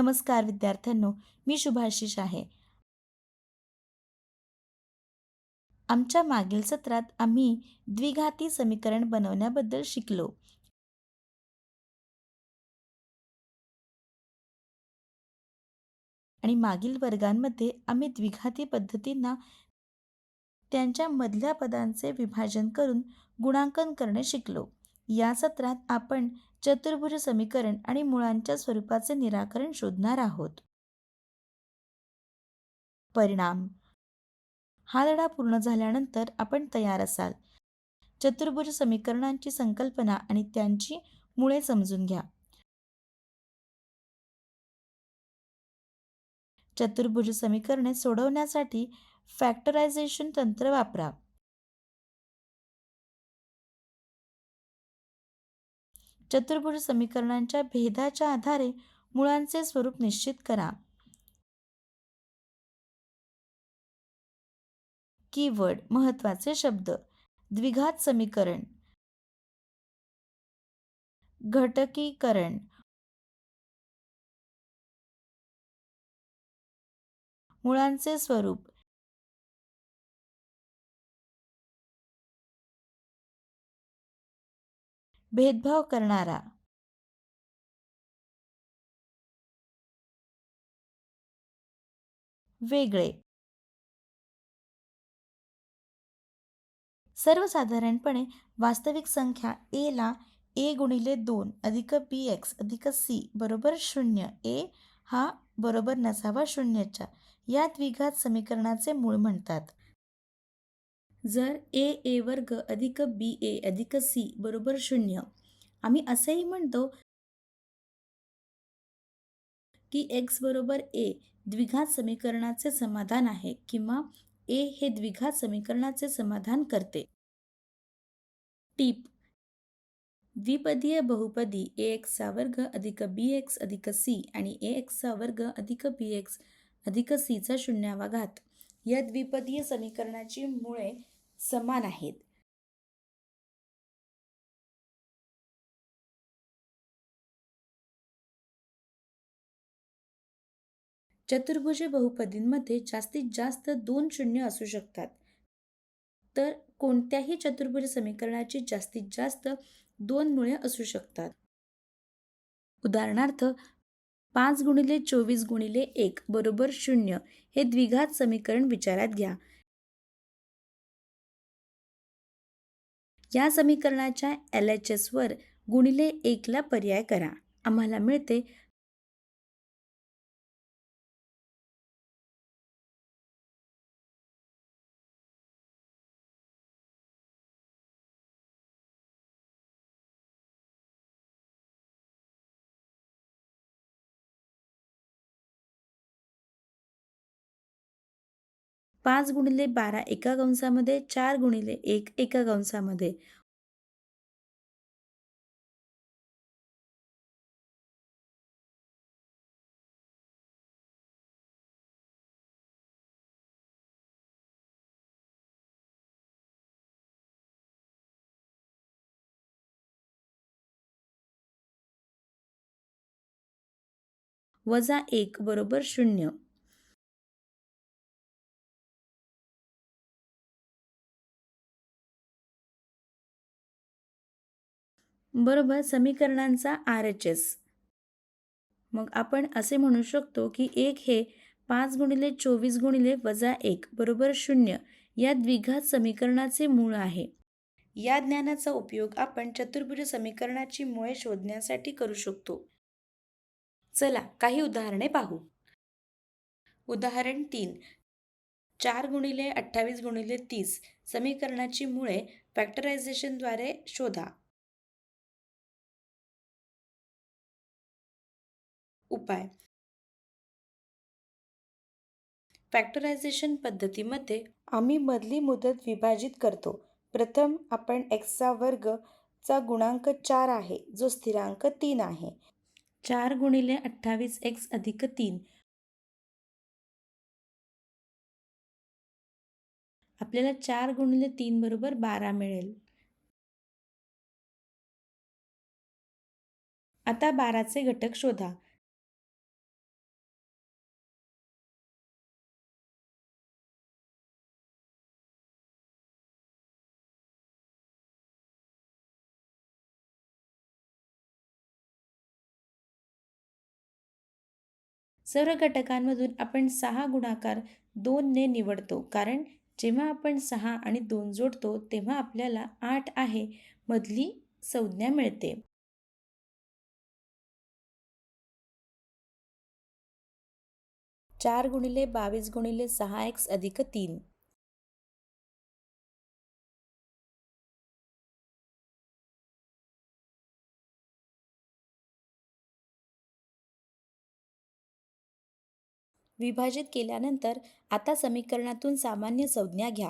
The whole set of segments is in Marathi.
नमस्कार विद्यार्थ्यांनो, मी शुभाशिष आहे. आमच्या मागील सत्रात आम्ही द्विघाती समीकरण बनवण्याबद्दल शिकलो आणि मागील वर्गांमध्ये आम्ही द्विघाती पद्धतींना त्यांच्या मधल्या पदांचे विभाजन करून गुणांकन करणे शिकलो. या सत्रात आपण चतुर्भुज समीकरण आणि मुळांच्या स्वरूपाचे निराकरण शोधणार आहोत. परिणाम: हा धडा पूर्ण झाल्यानंतर आपण तयार असाल. चतुर्भुज समीकरणांची संकल्पना आणि त्यांची मुळे समजून घ्या. चतुर्भुज समीकरणे सोडवण्यासाठी फॅक्टरायझेशन तंत्र वापरा. चतुर्भुज समीकरणांच्या भेदाच्या आधारे मुळांचे स्वरूप निश्चित करा. कीवर्ड: महत्त्वाचे शब्द: द्विघात समीकरण, घटकीकरण, मुळांचे स्वरूप, भेदभाव करणारा, वेगळे. सर्वसाधारणपणे वास्तविक संख्या a ला a गुणिले 2 अधिक bx अधिक c बरोबर 0, a हा बरोबर नसावा 0च्या, या द्विघात समीकरणाचे मूळ म्हणतात. जर a वर्ग अधिक ba अधिक c बरोबर 0, आम्ही असेही म्हणतो की x बरोबर a द्विघात समीकरणाचे समाधान आहे किंवा a हे द्विघात समीकरणाचे समाधान करते. टीप: द्विपदीय बहुपदी ax चा वर्ग अधिक bx अधिक c आणि ax चा वर्ग अधिक bx अधिक c चा 0वा घात या द्विपदीय समीकरणाची मुळे समान आहेत. चतुर्भुज बहुपदींमध्ये जास्तीत जास्त 2 शून्य असू शकतात. तर कोणत्याही चतुर्भुज समीकरणाची जास्तीत जास्त 2 मुळे असू शकतात. उदाहरणार्थ 5 गुणिले 24 गुणिले 1 बरोबर 0 हे द्विघात समीकरण विचारात घ्या. या समीकरणाच्या LHS वर गुणिले 1 ला पर्याय करा. आम्हाला मिळते पाच गुणिले 12 एका कंसामध्ये 4 गुणिले 1 एका कंसामध्ये. वजा 1 बरोबर 0. बरोबर समीकरणांचा RHS. मग आपण असे म्हणू शकतो की 1 हे 5 गुणिले 24 गुणिले वजा 1 बरोबर 0 या द्विघात समीकरणाचे मूळ आहे. या ज्ञानाचा उपयोग आपण चतुर्भुज समीकरणाची मुळे शोधण्यासाठी करू शकतो. चला काही उदाहरणे पाहू. उदाहरण 3. 4 गुणिले 28 गुणिले 30 समीकरणाची मुळे फॅक्टरायझेशनद्वारे शोधा. उपाय: फॅक्टरायझेशन पद्धतीमध्ये आम्ही मधली मुदत विभाजित करतो. प्रथम आपण x चा वर्ग चा गुणांक 4 आहे जो स्थिरांक 3 आहे. 4 गुणिले 28x अधिक 3 आपल्याला 4 गुणिले 3 बरोबर 12 मिळेल. आता 12चे घटक शोधा. सर्व घटकांमधून आपण 6 गुणाकार 2 ने निवडतो, कारण जेव्हा आपण 6 आणि 2 जोडतो तेव्हा आपल्याला 8 आहे मधली संज्ञा मिळते. 4 गुणिले 22 गुणिले 6x अधिक 3. विभाजित केल्यानंतर आता समीकरणातून सामान्य संज्ञा घ्या.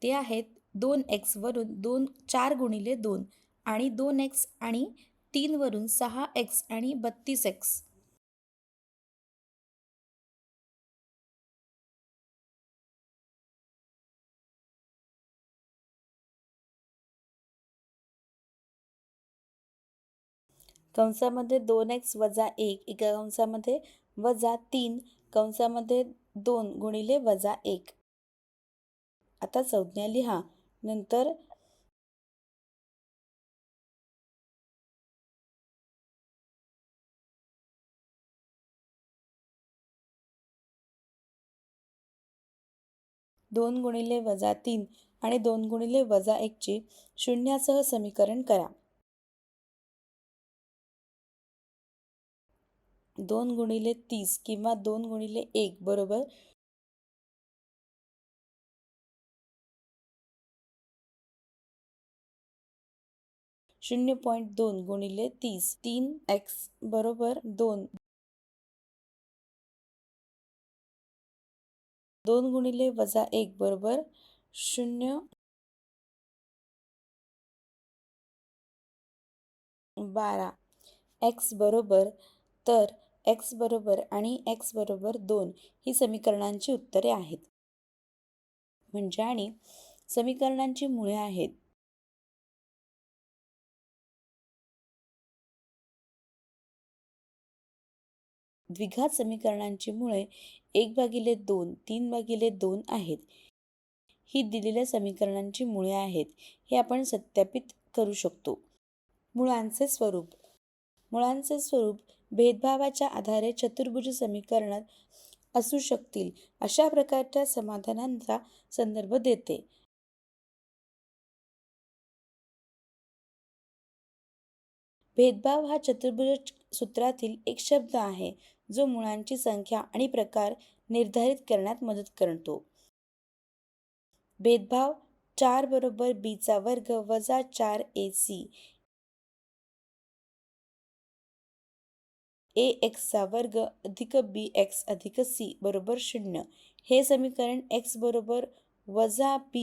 ते आहेत 2x वरून 4 गुणिले 2 आणि 2x आणि 3 वरून 6x आणि 32x. कंसामध्ये 2x वजा 1 एका कंसामध्ये वजा 3 कंसामध्ये 2 गुणिले वजा 1. आता संज्ञा लिहा. नंतर 2 गुणिले वजा 3 आणि 2 गुणिले वजा 1 ची शून्यासह समीकरण करा. 2 गुणिले 30 किंवा 2 गुणिले 1 बरोबर 0.2 गुणिले 30. 3x बरोबर 2. 2 गुणिले वजा 1 बरोबर 0. 12. x बरोबर तर x बरोबर आणि x बरोबर 2 ही समीकरणांची उत्तरे आहेत. म्हणजे आणि समीकरणांची मुळे आहेत. द्विघात समीकरणांची मुळे 1/2, 3/2 आहेत. ही दिलेल्या समीकरणांची मुळे आहेत. हे आपण सत्यापित करू शकतो. मुळांचे स्वरूप. मुळांचे स्वरूप भेदभावाच्या आधारे चतुर्भुज समीकरणात असू शकतील अशा प्रकारच्या समाधानांचा संदर्भ देते. भेदभाव हा चतुर्भुज सूत्रातील एक शब्द आहे जो मुळांची संख्या आणि प्रकार निर्धारित करण्यात मदत करतो. भेदभाव 4 बरोबर b चा वर्ग वजा 4ac ax चा वर्ग अधिक bx अधिक c बरोबर 0. हे समीकरण x बरोबर वजा b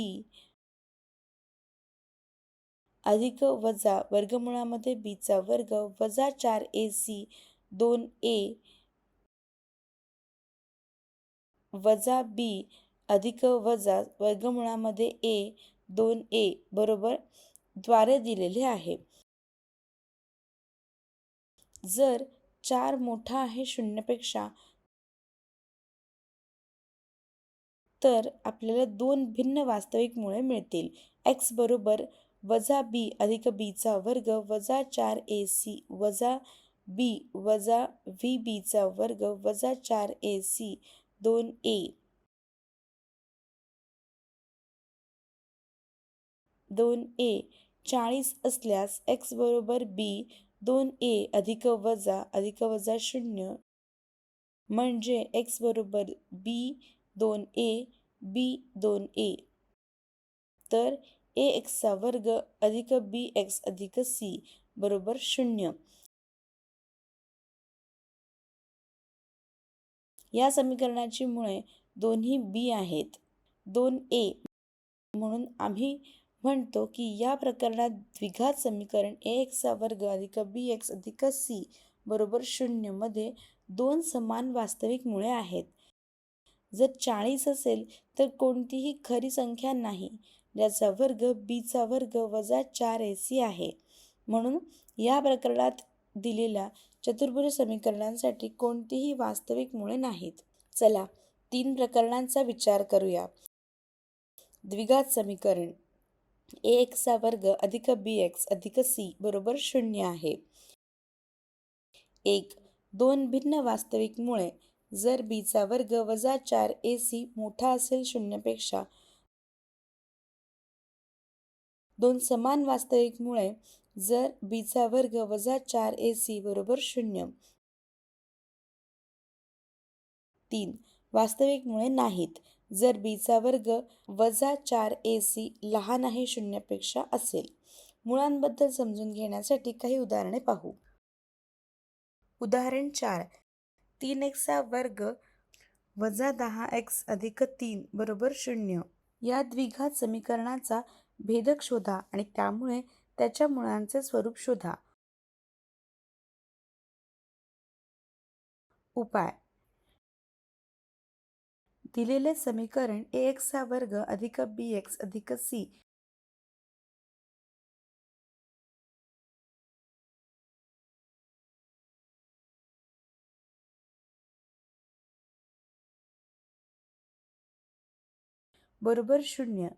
अधिक वजा वर्गमुळामध्ये b चा वर्ग वजा 4ac 2a वजा b अधिक वजा वर्गमुळामध्ये a 2a बरोबर द्वारे दिलेले आहे. जर 4 मोठा आहे 0 पेक्षा तर आपल्याला 2 भिन्न वास्तविक मुळे मिळतील. x बरोबर वजा b अधिक b चा वर्ग वजा 4ac वजा b वजा vb चा वर्ग वजा 4ac 2a 2a 40 असल्यास x बरोबर b 2a अधिक वजा 0 म्हणजे x बरोबर b 2a b 2a. तर ax चा वर्ग अधिक bx अधिक c बरोबर 0. या समीकरणाची मुळे दोन्ही b आहेत. 2a म्हणून आम्ही म्हणतो की या प्रकरणात द्विघात समीकरण ax चा वर्ग अधिक bx अधिक c बरोबर 0 मध्ये 2 समान वास्तविक मुळे आहेत. जर 40 असेल तर कोणतीही खरी संख्या नाही ज्याचा वर्ग b चा वर्ग वजा 4ac आहे. म्हणून या प्रकरणात दिलेल्या चतुर्भुज समीकरणांसाठी कोणतीही वास्तविक मुळे नाहीत. चला 3 प्रकरणांचा विचार करूया. द्विघात समीकरण ax चा वर्ग अधिक bx अधिक c बरोबर 0 आहे. 1. दोन भिन्न वास्तविक मुळे जर बीचा वर्ग वजा 4ac मोठा असेल शून्यापेक्षा, दोन समान वास्तविक मुळे जर बीचा वर्ग वजा 4ac बरोबर 0. 3. वास्तविक मुळे नाहीत जर बीचा वर्ग वजा 4ac लहान आहे शून्यापेक्षा असेल. मुळांबद्दल समजून घेण्यासाठी काही उदाहरणे पाहू. उदाहरण 4. 3x वर्ग वजा 10x अधिक 3 बरोबर 0. या द्विघात समीकरणाचा भेदक शोधा आणि त्यामुळे त्याच्या मुळांचे स्वरूप शोधा. उपाय. दिलेले समीकरण ax वर्ग अधिक bx अधिक c बरोबर 0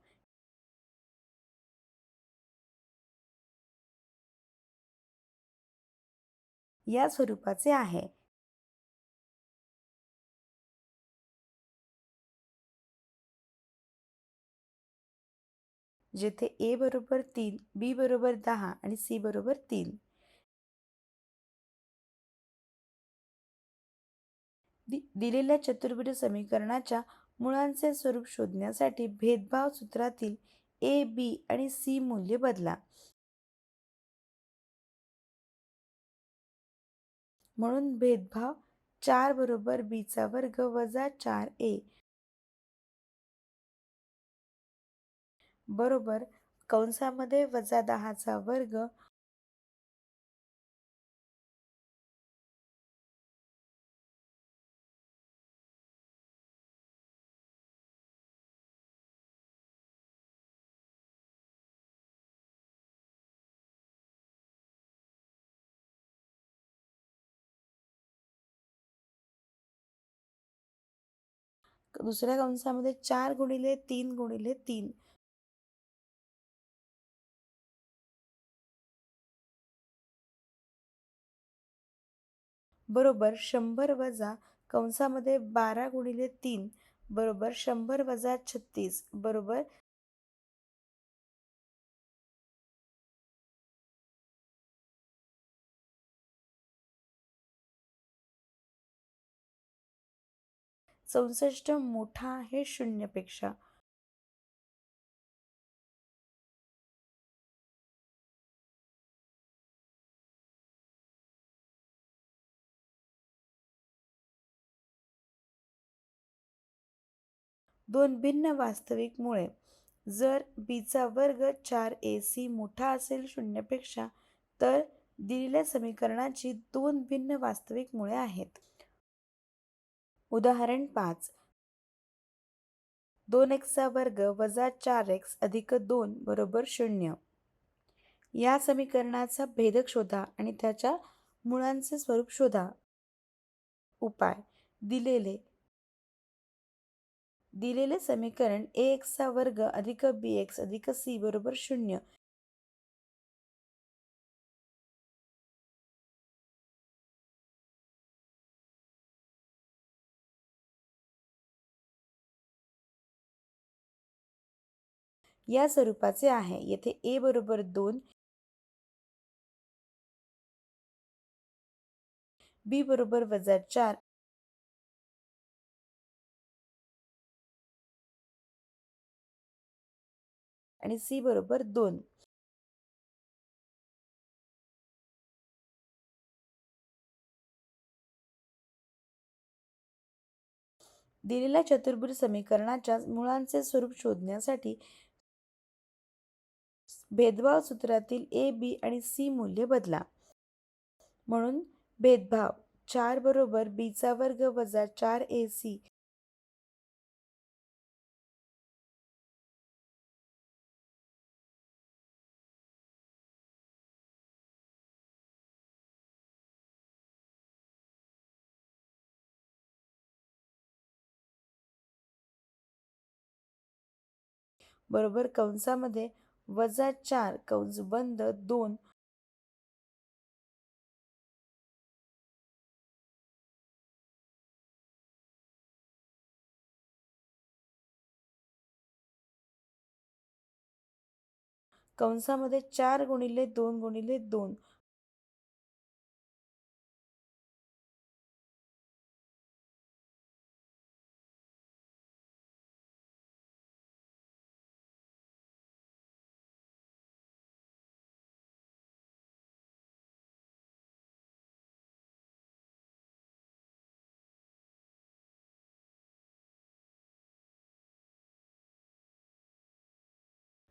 या स्वरूपाचे आहे. जेथे a बरोबर 3, b बरोबर 10 आणि c बरोबर 3. दिलेल्या चतुर्भुज समीकरणाच्या मुळांचे स्वरूप शोधण्यासाठी भेदभाव सूत्रातील a, b आणि c मूल्य बदला. म्हणून भेदभाव 4 बरोबर बीचा वर्ग वजा 4a बरोबर कंसामध्ये वजा 10चा वर्ग दुसऱ्या कंसामध्ये 4 गुणिले 3 गुणिले 3 बरोबर 100 वजा कंसामध्ये 12 गुणिले 3 बरोबर 100 वजा 36 बरोबर 64 मोठा आहे शून्यापेक्षा. दोन भिन्न वास्तविक मुळे जर बीचा वर्ग 4ac मोठा असेल शून्यापेक्षा, तर दिलेल्या समीकरणाची दोन भिन्न वास्तविक मुळे आहेत. उदाहरण 5. 2x वर्ग वजा 4x अधिक 2 बरोबर 0. या समीकरणाचा भेदक शोधा आणि त्याच्या मुळांचे स्वरूप शोधा. उपाय. दिलेले समीकरण ax वर्ग अधिक bx अधिक c बरोबर 0. या स्वरूपाचे आहे. येथे a बरोबर 2, b बरोबर वजा 4 आणि c बरोबर 2. दिलेल्या चतुर्भुज समीकरणाच्या मुळांचे स्वरूप शोधण्यासाठी भेदभाव सूत्रातील a, b आणि c मूल्य बदला. म्हणून भेदभाव 4 बरोबर बीचा वर्ग वजा 4ac बरोबर कंसामध्ये वजा 4 कंस बंद 2 कंसामध्ये 4 गुणिले 2 गुणिले 2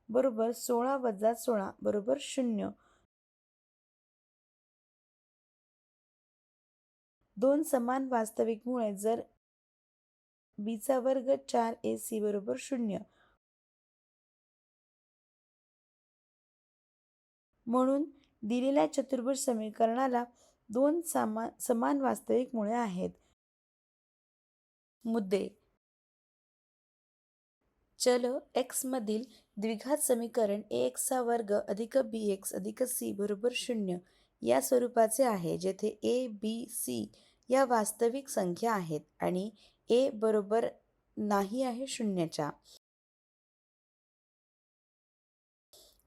बरोबर 16 वजा 16 बरोबर 0. दोन समान वास्तविकमुळे जर बीचा वर्ग 4ac बरोबर 0. म्हणून दिलेल्या चतुर्भुज समीकरणाला दोन समान वास्तविक मुळे आहेत. मुद्दे: चल x मधील द्विघात समीकरण ax चा वर्ग अधिक bx अधिक c बरोबर 0 या स्वरूपाचे आहे, जेथे a, b, c या वास्तविक संख्या आहेत आणि a बरोबर नाही आहे शून्याच्या.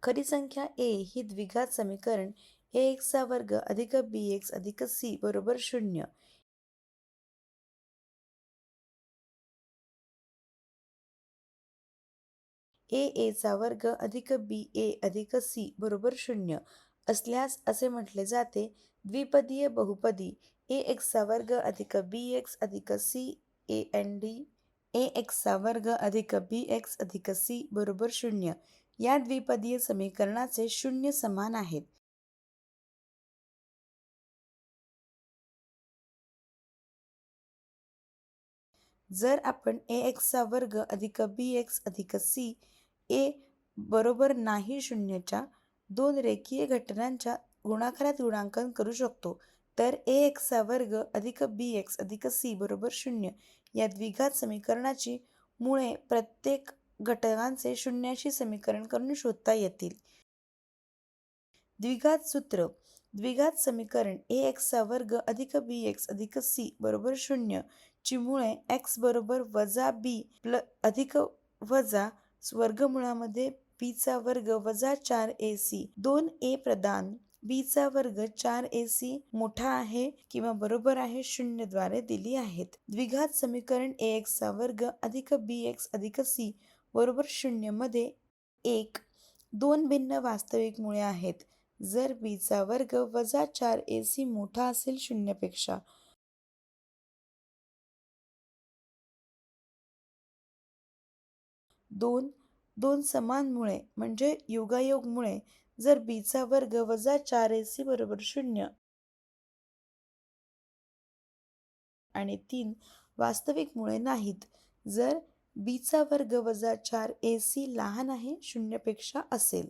खरी संख्या a ही द्विघात समीकरण ax चा वर्ग अधिक bx अधिक c बरोबर 0 a चा वर्ग अधिक ba अधिक c बरोबर 0 असल्यास असे म्हटले जाते. द्विपदीय बहुपदी ax चा वर्ग अधिक bx अधिक c and ax चा वर्ग अधिक bx अधिक c बरोबर 0 या द्विपदीय समीकरणाचे शून्य समान आहेत. जर आपण ax चा वर्ग अधिक bx अधिक c a बरोबर नाही शून्याच्या दोन रेखीय घटकांच्या गुणाकारात गुणांकन करू शकतो, तर ax चा वर्ग अधिक bx अधिक c बरोबर 0 या द्विघात समीकरणाची मुळे प्रत्येक घटकांचे शून्याशी समीकरण करून शोधता येतील. द्विघात सूत्र: द्विघात समीकरण ax चा वर्ग अधिक bx अधिक c बरोबर 0 ची मुळे x बरोबर वजा b अधिक वजा वर्गमुळामध्ये b चा वर्ग वजा 4ac 2a प्रदान b चा वर्ग 4ac मोठा आहे किंवा बरोबर आहे 0 द्वारे दिली आहेत. द्विघात समीकरण ax चा वर्ग अधिक bx अधिक c बरोबर 0 मध्ये 2 भिन्न वास्तविक मुळे आहेत. जर b चा वर्ग वजा 4ac मोठा असेल 0 पेक्षा. दोन समान मुळे म्हणजे योगायोग मुळे जर b चा वर्ग वजा 4ac बरोबर 0 आणि 3 वास्तविक मुळे नाहीत, जर b चा वर्ग वजा 4ac लहान आहे 0 पेक्षा असेल.